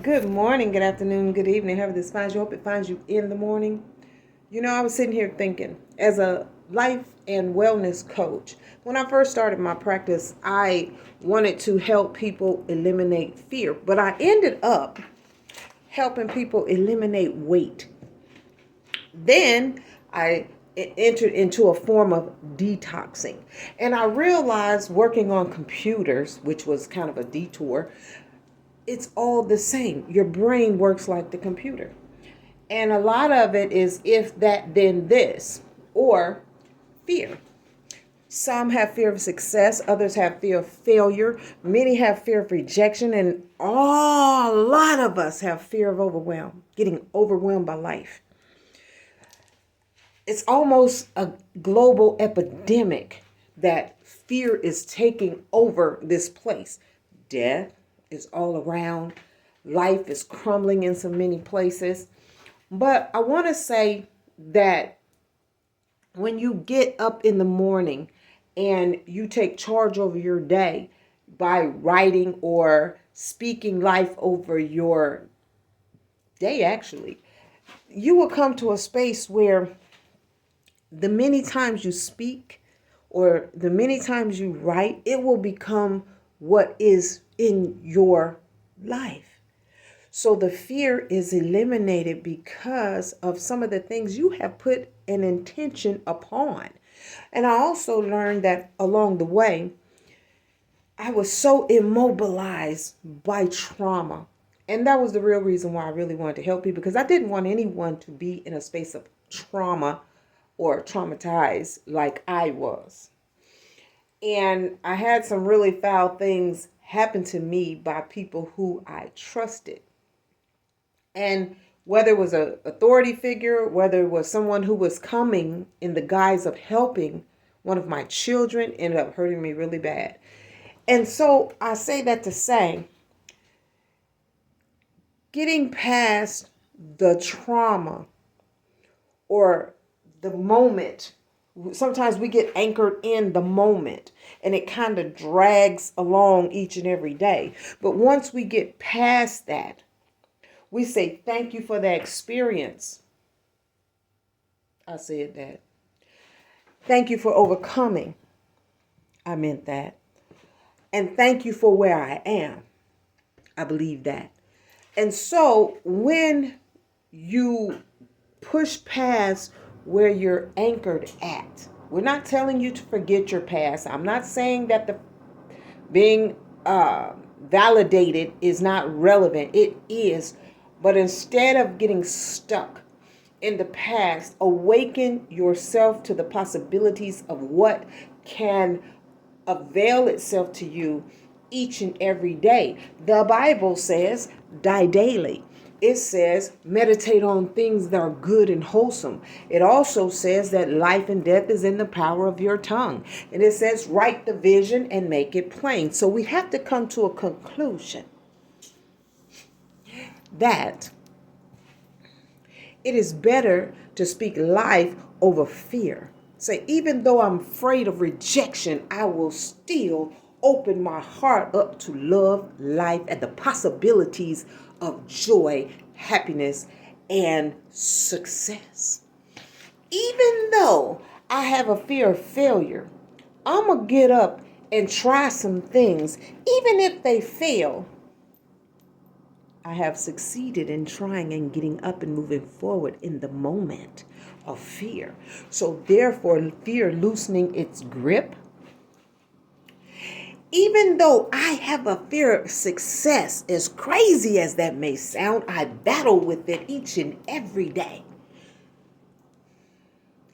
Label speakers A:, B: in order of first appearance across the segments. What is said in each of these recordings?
A: Good morning, good afternoon, good evening, however this finds you. Hope it finds you in the morning. I was sitting here thinking, as a life and wellness coach, when I first started my practice, I wanted to help people eliminate fear, but I ended up helping people eliminate weight. Then I entered into a form of detoxing. And I realized working on computers, which was kind of a detour, it's all the same. Your brain works like the computer. And a lot of it is if that, then this, or fear. Some have fear of success, others have fear of failure, many have fear of rejection, and a lot of us have fear of overwhelm, getting overwhelmed by life. It's almost a global epidemic that fear is taking over this place. Death is all around. Life is crumbling in so many places. But I want to say that when you get up in the morning and you take charge over your day by writing or speaking life over your day, actually, you will come to a space where the many times you speak or the many times you write, it will become what is in your life. So the fear is eliminated because of some of the things you have put an intention upon. And I also learned that along the way, I was so immobilized by trauma. And that was the real reason why I really wanted to help people, because I didn't want anyone to be in a space of trauma or traumatized like I was. And I had some really foul things happen to me by people who I trusted. And whether it was an authority figure, whether it was someone who was coming in the guise of helping one of my children, ended up hurting me really bad. And so I say that to say, getting past the trauma or the moment, sometimes we get anchored in the moment and it kind of drags along each and every day. But once we get past that, we say, thank you for that experience. I said that. Thank you for overcoming. I meant that. And thank you for where I am. I believe that. And so when you push past where you're anchored at, we're not telling you to forget your past. I'm not saying that the being validated is not relevant. It is. But instead of getting stuck in the past, awaken yourself to the possibilities of what can avail itself to you each and every day. The Bible says, die daily. It says, meditate on things that are good and wholesome. It also says that life and death is in the power of your tongue. And it says, write the vision and make it plain. So we have to come to a conclusion that it is better to speak life over fear. Say, even though I'm afraid of rejection, I will still open my heart up to love, life, and the possibilities of joy, happiness, and success. Even though I have a fear of failure, I'm going to get up and try some things. Even if they fail, I have succeeded in trying and getting up and moving forward in the moment of fear. So therefore, fear loosening its grip. Even though I have a fear of success, as crazy as that may sound, I battle with it each and every day.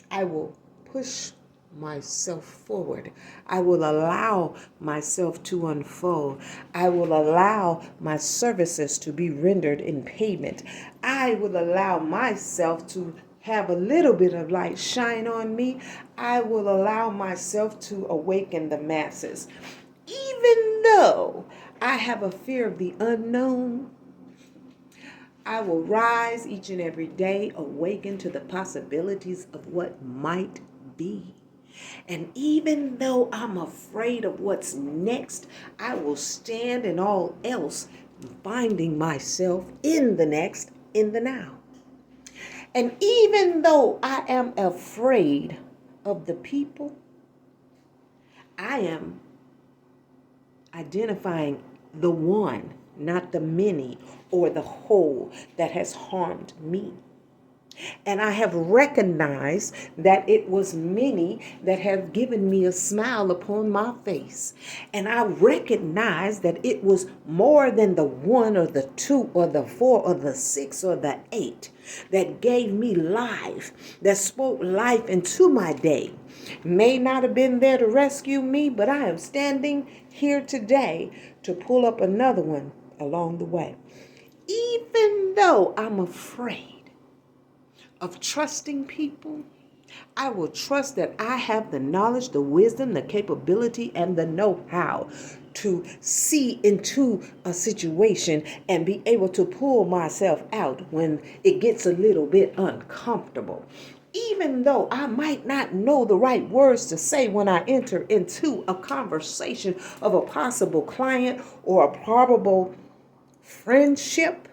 A: I will push myself forward. I will allow myself to unfold. I will allow my services to be rendered in payment. I will allow myself to have a little bit of light shine on me. I will allow myself to awaken the masses. Even though I have a fear of the unknown, I will rise each and every day, awaken to the possibilities of what might be. And even though I'm afraid of what's next, I will stand in all else finding myself in the next, in the now. And even though I am afraid of the people, I am identifying the one, not the many or the whole that has harmed me. And I have recognized that it was many that have given me a smile upon my face. And I recognize that it was more than the one or the two or the four or the six or the eight that gave me life, that spoke life into my day. May not have been there to rescue me, but I am standing here today to pull up another one along the way. Even though I'm afraid of trusting people, I will trust that I have the knowledge, the wisdom, the capability, and the know-how to see into a situation and be able to pull myself out when it gets a little bit uncomfortable. Even though I might not know the right words to say when I enter into a conversation of a possible client or a probable friendship,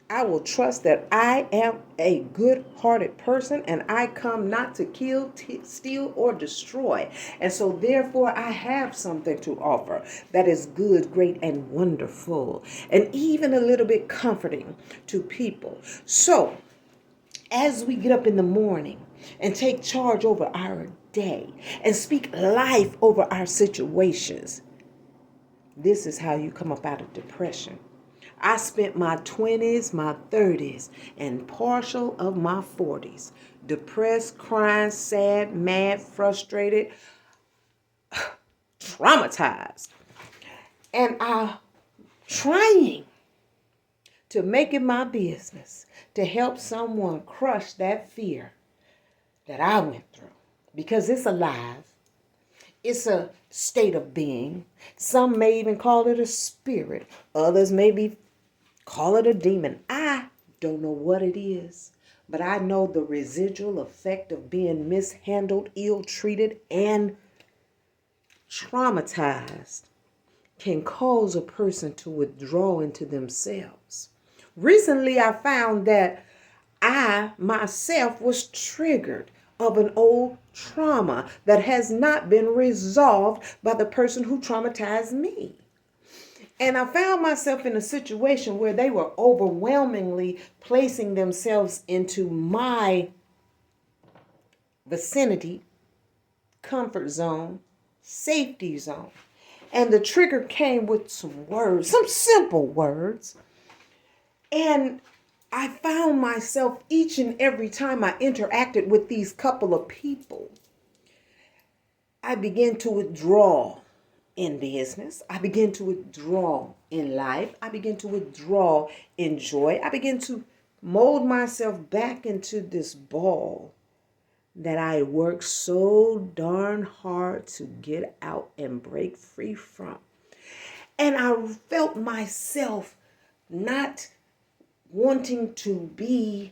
A: I will trust that I am a good-hearted person and I come not to kill, steal, or destroy. And so therefore I have something to offer that is good, great, and wonderful, and even a little bit comforting to people. So as we get up in the morning and take charge over our day and speak life over our situations, this is how you come up out of depression. I spent my 20s, my 30s, and partial of my 40s depressed, crying, sad, mad, frustrated, traumatized. And I'm trying to make it my business to help someone crush that fear that I went through. Because it's alive. It's a state of being. Some may even call it a spirit. Others maybe call it a demon. I don't know what it is, but I know the residual effect of being mishandled, ill-treated, and traumatized can cause a person to withdraw into themselves. Recently, I found that I myself was triggered of an old trauma that has not been resolved by the person who traumatized me. And I found myself in a situation where they were overwhelmingly placing themselves into my vicinity, comfort zone, safety zone. And the trigger came with some words, some simple words. And I found myself each and every time I interacted with these couple of people, I began to withdraw in business. I begin to withdraw in life. I begin to withdraw in joy. I begin to mold myself back into this ball that I worked so darn hard to get out and break free from. And I felt myself not wanting to be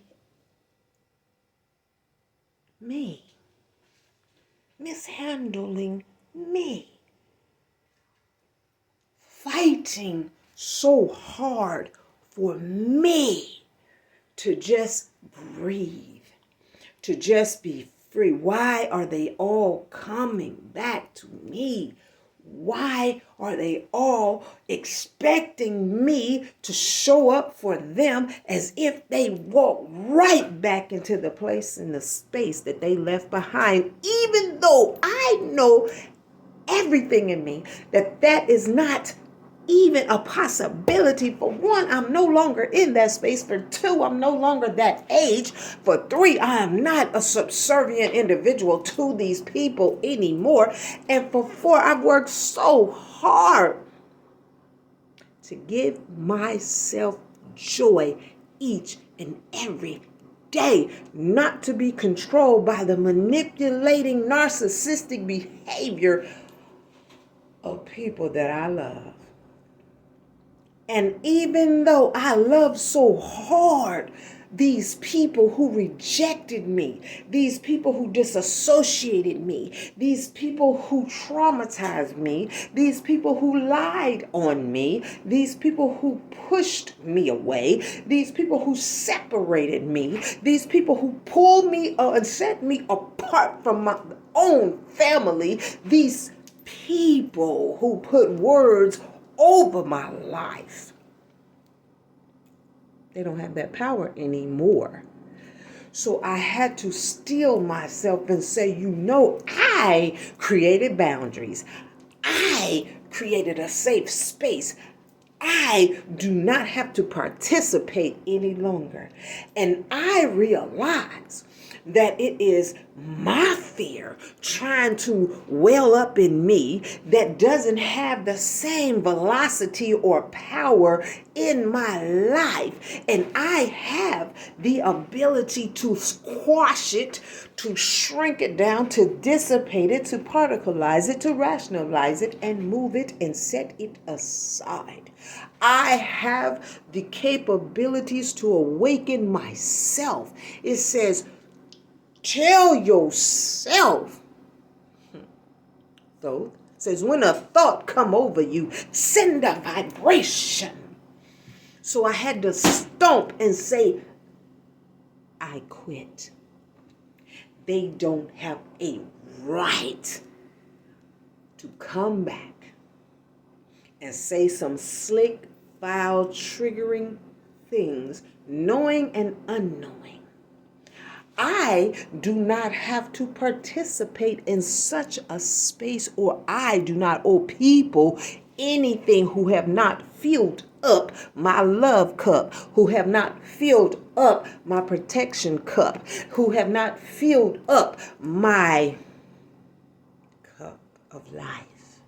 A: me, mishandling me, fighting so hard for me to just breathe, to just be free. Why are they all coming back to me? Why are they all expecting me to show up for them as if they walk right back into the place and the space that they left behind, even though I know everything in me that is not even a possibility. For one, I'm no longer in that space. For two, I'm no longer that age. For three, I am not a subservient individual to these people anymore. And for four, I've worked so hard to give myself joy each and every day, not to be controlled by the manipulating narcissistic behavior of people that I love. And even though I love so hard these people who rejected me, these people who disassociated me, these people who traumatized me, these people who lied on me, these people who pushed me away, these people who separated me, these people who pulled me and set me apart from my own family, these people who put words over my life. They don't have that power anymore. So I had to steel myself and say, I created boundaries. I created a safe space. I do not have to participate any longer. And I realize that it is my fear trying to well up in me that doesn't have the same velocity or power in my life. And I have the ability to squash it, to shrink it down, to dissipate it, to particleize it, to rationalize it, and move it and set it aside. I have the capabilities to awaken myself. It says, tell yourself. So it says, when a thought come over you, send a vibration. So I had to stomp and say, I quit. They don't have a right to come back and say some slick, foul, triggering things, knowing and unknowing. I do not have to participate in such a space, or I do not owe people anything who have not filled up my love cup, who have not filled up my protection cup, who have not filled up my cup of life.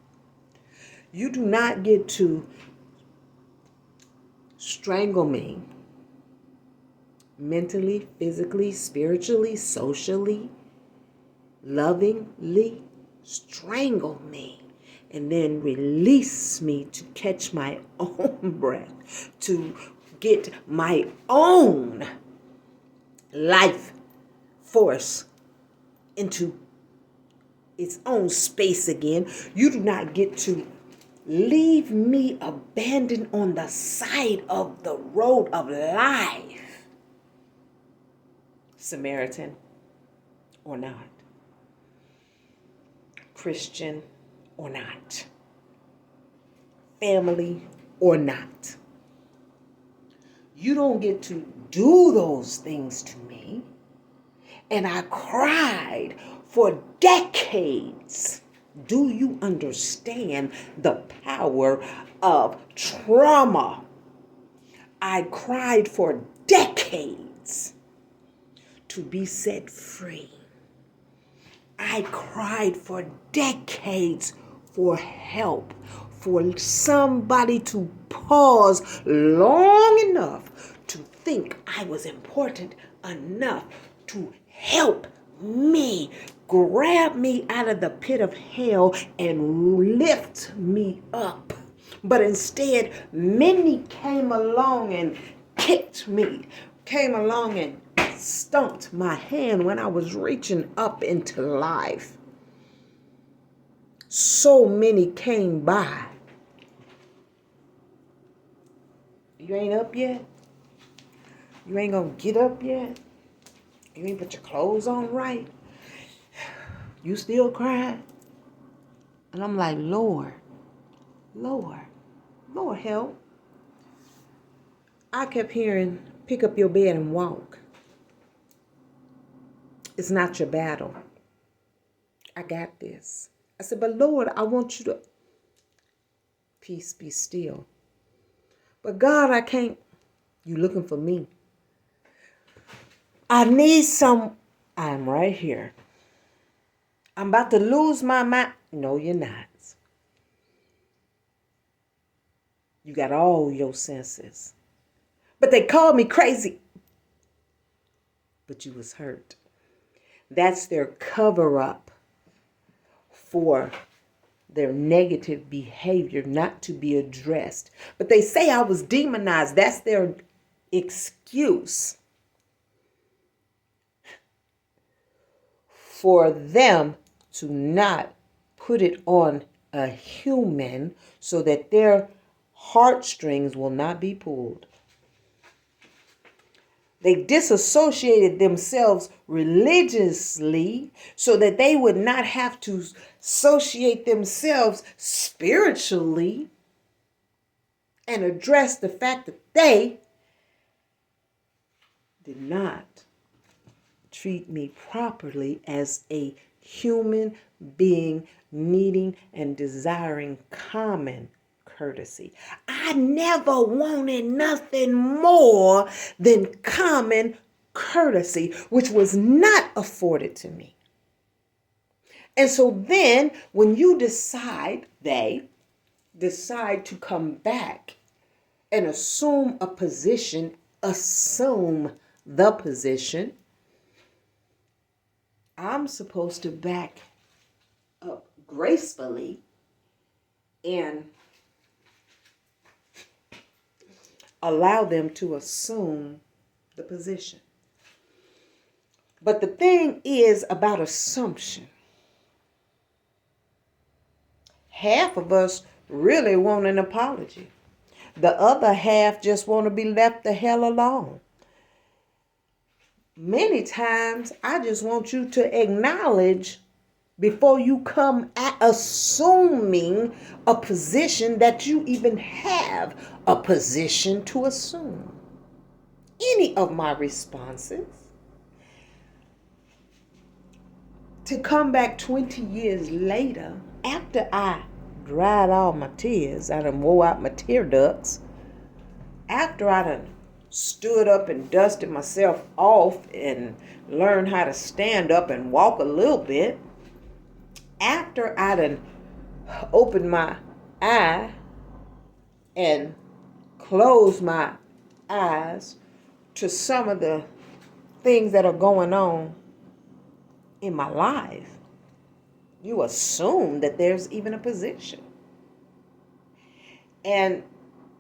A: You do not get to strangle me mentally, physically, spiritually, socially, lovingly. Strangle me and then release me to catch my own breath, to get my own life force into its own space again. You do not get to leave me abandoned on the side of the road of life, Samaritan or not, Christian or not, family or not. You don't get to do those things to me. And I cried for decades. Do you understand the power of trauma? I cried for decades to be set free. I cried for decades for help, for somebody to pause long enough to think I was important enough to help me, grab me out of the pit of hell and lift me up. But instead, many came along and kicked me, came along and stomped my hand when I was reaching up into life. So many came by. You ain't up yet? You ain't gonna get up yet? You ain't put your clothes on right? You still crying? And I'm like, Lord, help. I kept hearing, pick up your bed and walk. It's not your battle. I got this. I said, but Lord, I want you to, peace be still. But God, I can't. You looking for me. I need I'm right here. I'm about to lose my mind. No, you're not. You got all your senses. But they called me crazy. But you was hurt. That's their cover-up for their negative behavior not to be addressed. But they say I was demonized. That's their excuse. for them to not put it on a human so that their heartstrings will not be pulled. They disassociated themselves religiously so that they would not have to associate themselves spiritually and address the fact that they did not treat me properly as a human being needing and desiring common courtesy. I never wanted nothing more than common courtesy, which was not afforded to me. And so then when they decide to come back and assume the position, I'm supposed to back up gracefully and allow them to assume the position. But the thing is about assumption. Half of us really want an apology. The other half just want to be left the hell alone. Many times, I just want you to acknowledge before you come at assuming a position that you even have a position to assume. Any of my responses to come back 20 years later, after I dried all my tears, I done wore out my tear ducts, after I done stood up and dusted myself off and learned how to stand up and walk a little bit, after I done opened my eye and closed my eyes to some of the things that are going on in my life, you assume that there's even a position. And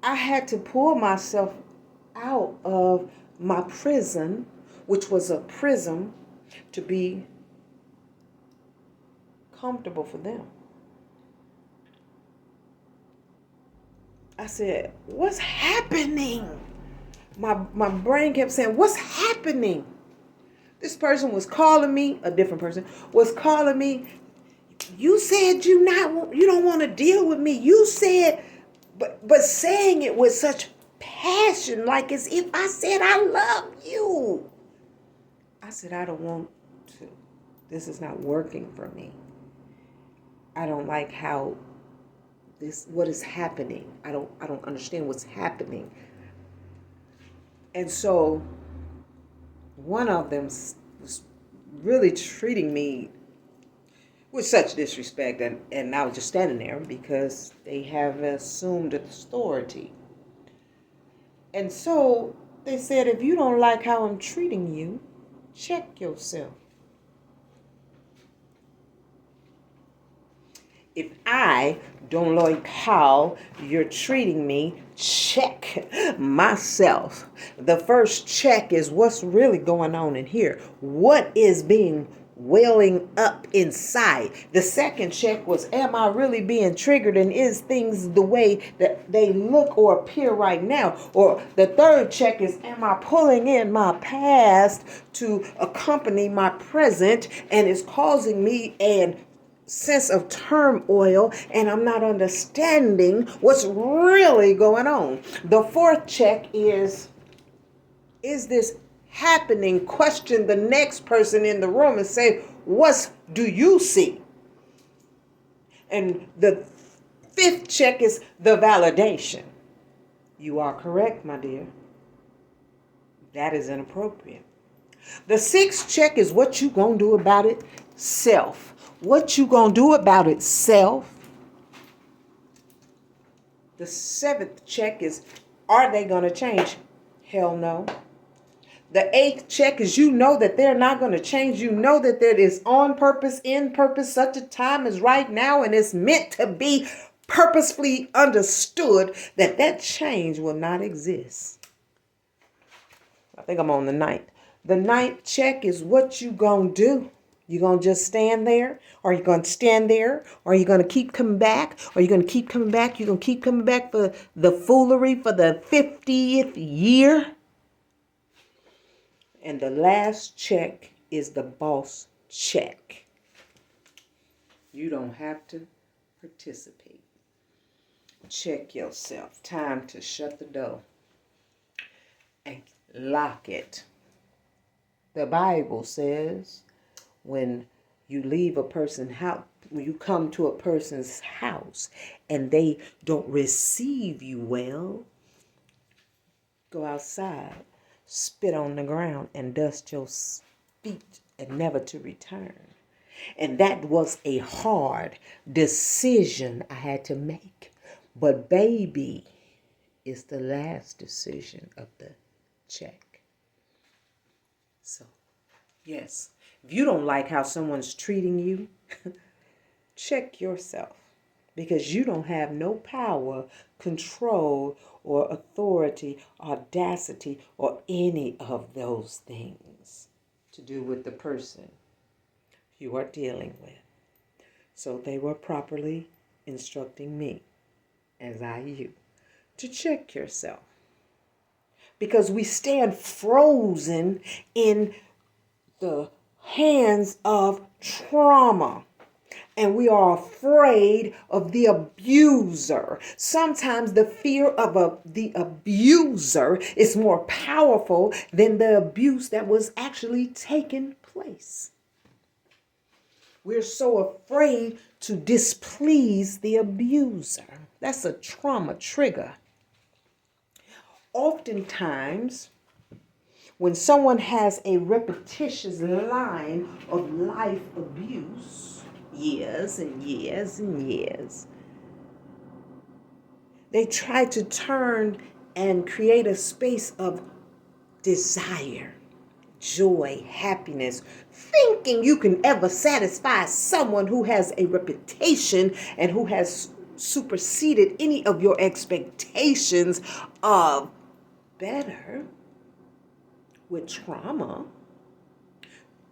A: I had to pull myself out of my prison, which was a prison to be comfortable for them. I said, what's happening? My brain kept saying, what's happening? This person was calling me, a different person, was calling me, you said you don't want to deal with me. You said, but saying it with such passion, like as if I said, I love you. I said, I don't want to. This is not working for me. I don't like what is happening. I don't understand what's happening. And so one of them was really treating me with such disrespect, and I was just standing there because they have assumed authority. And so they said, if you don't like how I'm treating you, check yourself. If I don't like how you're treating me, check myself. The first check is what's really going on in here. What is being welling up inside? The second check was, am I really being triggered, and is things the way that they look or appear right now? Or the third check is, am I pulling in my past to accompany my present, and it's causing me an sense of turmoil, and I'm not understanding what's really going on? The fourth check is this happening? Question the next person in the room and say, what do you see? And the fifth check is the validation. You are correct, my dear. That is inappropriate. The sixth check is what you gonna do about it? Self. What you gonna do about it? Self. The seventh check is, are they gonna change? Hell no. The eighth check is, you know that they're not going to change. You know that there is on purpose, in purpose, such a time as right now, and it's meant to be purposefully understood that change will not exist. I think I'm on the ninth. The ninth check is what you going to do. You going to just stand there? Are you going to stand there? Or are you going to keep coming back? Are you going to keep coming back? You're going to keep coming back for the foolery for the 50th year? And the last check is the boss check. You don't have to participate. Check yourself. Time to shut the door and lock it. The Bible says when you leave a person's house, when you come to a person's house and they don't receive you well, go outside, spit on the ground, and dust your feet, and never to return. And that was a hard decision I had to make. But baby, it's the last decision of the check. So, yes, if you don't like how someone's treating you, check yourself. Because you don't have no power, control, or authority, audacity, or any of those things to do with the person you are dealing with. So they were properly instructing me, as I you, to check yourself. Because we stand frozen in the hands of trauma. And we are afraid of the abuser. Sometimes the fear of the abuser is more powerful than the abuse that was actually taking place. We're so afraid to displease the abuser. That's a trauma trigger. Oftentimes, when someone has a repetitious line of life abuse, years and years and years, they try to turn and create a space of desire, joy, happiness, thinking you can ever satisfy someone who has a reputation and who has superseded any of your expectations of better. With trauma,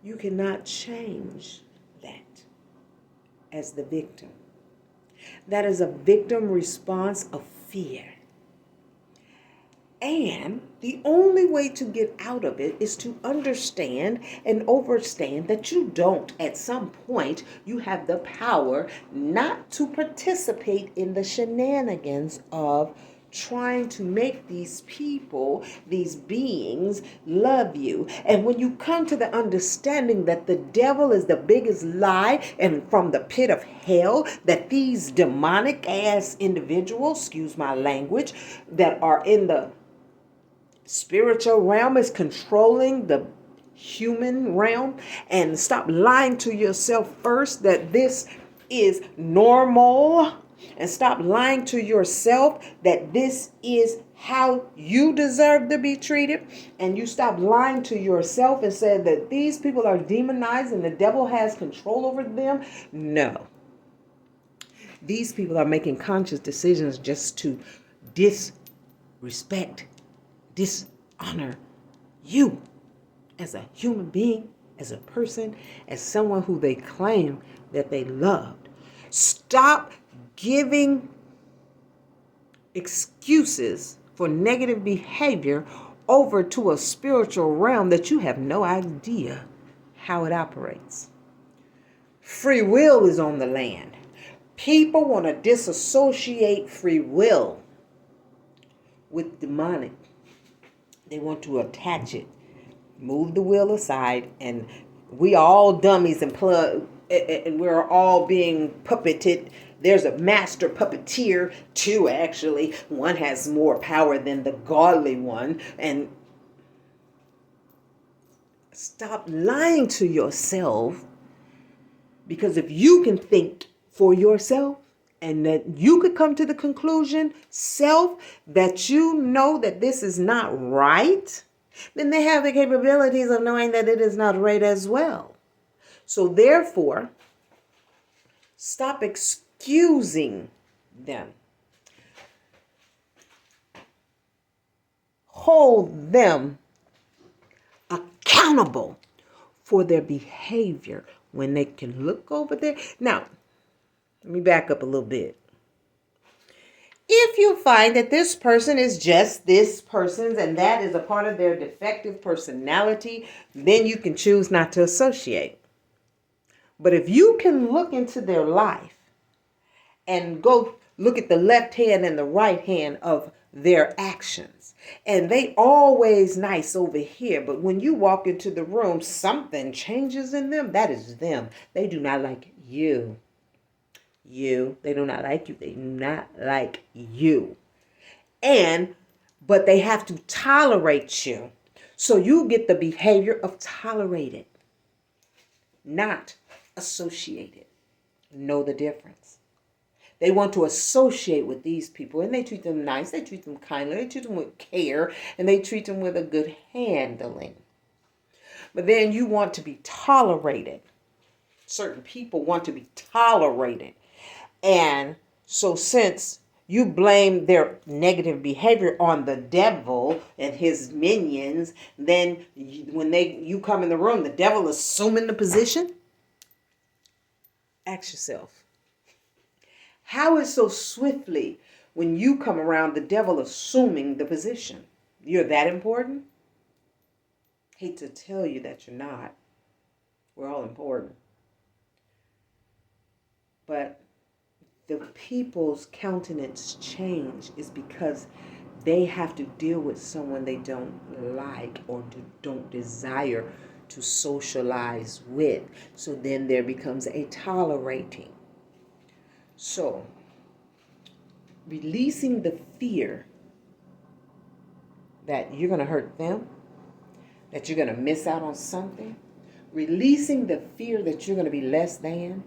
A: you cannot change that as the victim. That is a victim response of fear. And the only way to get out of it is to understand and understand that you don't, at some point, you have the power not to participate in the shenanigans of trying to make these people, these beings, love you. And when you come to the understanding that the devil is the biggest lie and from the pit of hell, that these demonic ass individuals, excuse my language, that are in the spiritual realm is controlling the human realm, and stop lying to yourself first that this is normal, and stop lying to yourself that this is how you deserve to be treated, and you stop lying to yourself and say that these people are demonized and the devil has control over them. No. These people are making conscious decisions just to disrespect, dishonor you as a human being, as a person, as someone who they claim that they loved. Stop giving excuses for negative behavior over to a spiritual realm that you have no idea how it operates. Free will is on the land. People want to disassociate free will with demonic. They want to attach it, move the will aside, and we are all dummies and we're all being puppeted. There's a master puppeteer, too, actually. One has more power than the godly one. And stop lying to yourself, because if you can think for yourself, and that you could come to the conclusion, self, that you know that this is not right, then they have the capabilities of knowing that it is not right as well. So therefore, stop excusing them. Hold them accountable for their behavior when they can look over there. Now, let me back up a little bit. If you find that this person is just this person's and that is a part of their defective personality, then you can choose not to associate. But if you can look into their life and go look at the left hand and the right hand of their actions, and they always nice over here, but when you walk into the room, something changes in them. That is them. They do not like you. They do not like you. They do not like you. But they have to tolerate you. So you get the behavior of tolerated, not associated. Know the difference. They want to associate with these people, and they treat them nice, they treat them kindly, they treat them with care, and they treat them with a good handling. But then you want to be tolerated. Certain people want to be tolerated. And so since you blame their negative behavior on the devil and his minions, then when you come in the room, the devil assuming the position. Ask yourself, how is so swiftly when you come around the devil assuming the position? You're that important? Hate to tell you that you're not. We're all important. But the people's countenance change is because they have to deal with someone they don't like or don't desire to socialize with. So then there becomes a tolerating. So, releasing the fear that you're going to hurt them, that you're going to miss out on something, releasing the fear that you're going to be less than,